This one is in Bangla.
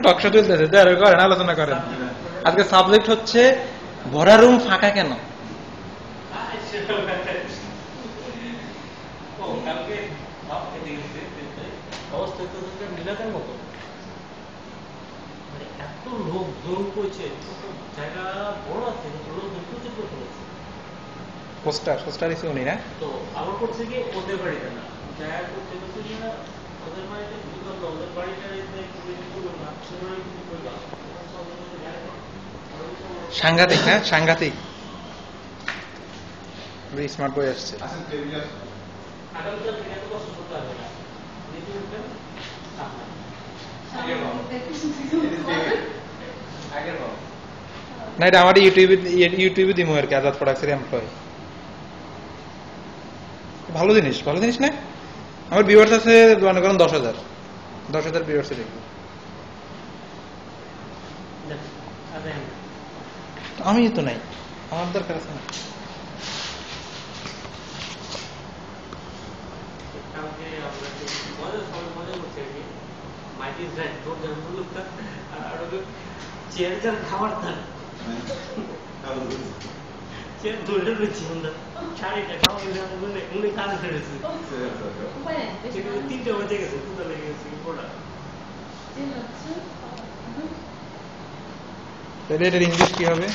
টকশো চলতেছে, করেন, আলোচনা করেন। আজকে সাবজেক্ট হচ্ছে ভরা রুম ফাঁকা কেন। এত লোক জোর করেছে, জায়গা বড় আছে, পোস্টার দিচ্ছে উনি, না তো আবার করছে কি ওদের বাড়িতে না, জায়গা করতে করছে কি না ওদের বাড়িতে ওদের বাড়িটা সাংঘাতিক, হ্যাঁ সাংঘাতিক। স্মার্ট বই আসছে। আগামীকাল থেকে এত কষ্ট করতে হবে না, না এটা আমার ইউটিউবে দিমো আর কি, আজাদ প্রোডাক্টসের এমপ্লয়। ভালো জিনিস না। আমার ভিউয়ার্স আছে মনে করেন 10,000 ভিউয়ার্স দেখি। আমি তো নাই, আমার দরকার আছে না। খাবার ধরে রয়েছি আমরা শাড়িটা খাওয়া কাজ ফেলেছি, 3টে বেজে গেছে, কোথা লেগে গেছে এটার ইংলিশ কি হবে?